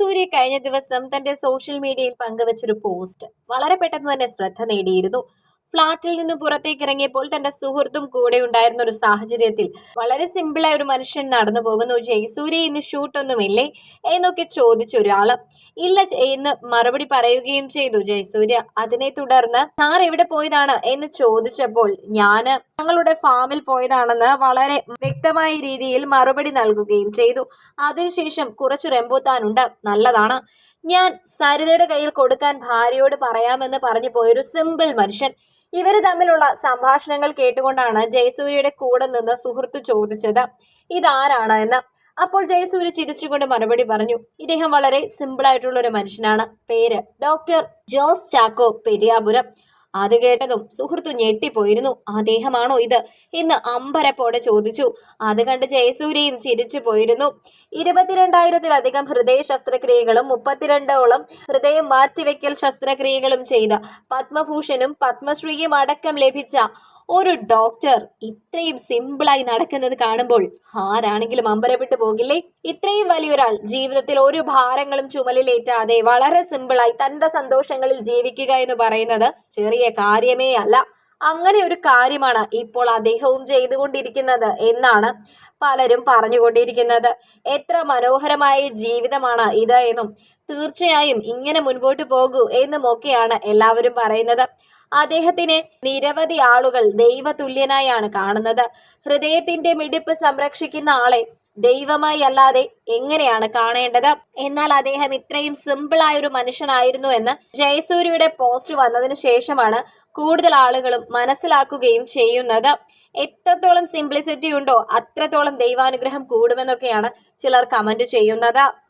ജയസൂര്യ കഴിഞ്ഞ ദിവസം തന്റെ സോഷ്യൽ മീഡിയയിൽ പങ്കുവച്ചൊരു പോസ്റ്റ് വളരെ പെട്ടെന്ന് തന്നെ ശ്രദ്ധ നേടിയിരുന്നു. ഫ്ളാറ്റിൽ നിന്ന് പുറത്തേക്ക് ഇറങ്ങിയപ്പോൾ തന്റെ സുഹൃത്തും കൂടെ ഉണ്ടായിരുന്ന ഒരു സാഹചര്യത്തിൽ വളരെ സിമ്പിളായ ഒരു മനുഷ്യൻ നടന്നു പോകുന്നു. ജയസൂര്യ ഇന്ന് ഷൂട്ടൊന്നുമില്ലേ എന്നൊക്കെ ചോദിച്ച ഒരാള് ഇല്ല എന്ന് മറുപടി പറയുകയും ചെയ്തു ജയസൂര്യ. അതിനെ തുടർന്ന് സാർ എവിടെ പോയതാണ് എന്ന് ചോദിച്ചപ്പോൾ ഞങ്ങളുടെ ഫാമിൽ പോയതാണെന്ന് വളരെ വ്യക്തമായ രീതിയിൽ മറുപടി നൽകുകയും ചെയ്തു. അതിനുശേഷം കുറച്ചു റെമ്പൂത്താനുണ്ട്, നല്ലതാണ്, ഞാൻ സരിതയുടെ കയ്യിൽ കൊടുക്കാൻ ഭാര്യയോട് പറയാമെന്ന് പറഞ്ഞു പോയൊരു സിമ്പിൾ മനുഷ്യൻ. ഇവര് തമ്മിലുള്ള സംഭാഷണങ്ങൾ കേട്ടുകൊണ്ടാണ് ജയസൂര്യയുടെ കൂടെ നിന്ന് സുഹൃത്ത് ചോദിച്ചത് ഇതാരാണ് എന്ന്. അപ്പോൾ ജയസൂര്യ ചിരിച്ചുകൊണ്ട് മറുപടി പറഞ്ഞു, ഇദ്ദേഹം വളരെ സിമ്പിൾ ആയിട്ടുള്ള ഒരു മനുഷ്യനാണ്, പേര് ഡോക്ടർ ജോസ് ചാക്കോ പെരിയാപുരം. അത് കേട്ടതും സുഹൃത്തു ഞെട്ടിപ്പോയിരുന്നു. അദ്ദേഹമാണോ ഇത് എന്ന് അമ്പരപ്പോടെ ചോദിച്ചു. അത് കണ്ട് ജയസൂര്യയും ചിരിച്ചു പോയിരുന്നു. 22,000-ലധികം ഹൃദയ ശസ്ത്രക്രിയകളും 32ഓളം ഹൃദയം മാറ്റിവെക്കൽ ശസ്ത്രക്രിയകളും ചെയ്ത പത്മഭൂഷണും പത്മശ്രീയും അടക്കം ലഭിച്ച ഒരു ഡോക്ടർ ഇത്രയും സിമ്പിളായി നടക്കുന്നത് കാണുമ്പോൾ ആരാണെങ്കിലും അമ്പരപ്പെട്ടു പോകില്ലേ? ഇത്രയും വലിയൊരാൾ ജീവിതത്തിൽ ഒരു ഭാരങ്ങളും ചുമലിലേറ്റാതെ വളരെ സിമ്പിളായി തന്റെ സന്തോഷങ്ങളിൽ ജീവിക്കുക എന്ന് പറയുന്നത് ചെറിയ കാര്യമേ അല്ല. അങ്ങനെ ഒരു കാര്യമാണ് ഇപ്പോൾ അദ്ദേഹവും ചെയ്തുകൊണ്ടിരിക്കുന്നത് എന്നാണ് പലരും പറഞ്ഞുകൊണ്ടിരിക്കുന്നത്. എത്ര മനോഹരമായ ജീവിതമാണ് ഇത് എന്നും തീർച്ചയായും ഇങ്ങനെ മുൻപോട്ട് പോകൂ എന്നുമൊക്കെയാണ് എല്ലാവരും പറയുന്നത്. അദ്ദേഹത്തിനെ നിരവധി ആളുകൾ ദൈവതുല്യനായാണ് കാണുന്നത്. ഹൃദയത്തിന്റെ മിടിപ്പ് സംരക്ഷിക്കുന്ന ആളെ ദൈവമായി അല്ലാതെ എങ്ങനെയാണ് കാണേണ്ടത്? എന്നാൽ അദ്ദേഹം ഇത്രയും സിമ്പിളായ ഒരു മനുഷ്യനായിരുന്നു എന്ന് ജയസൂര്യയുടെ പോസ്റ്റ് വന്നതിന് ശേഷമാണ് കൂടുതൽ ആളുകളും മനസ്സിലാക്കുകയും ചെയ്യുന്നത്. എത്രത്തോളം സിംപ്ലിസിറ്റി ഉണ്ടോ അത്രത്തോളം ദൈവാനുഗ്രഹം കൂടുമെന്നൊക്കെയാണ് ചിലർ കമന്റ് ചെയ്യുന്നത്.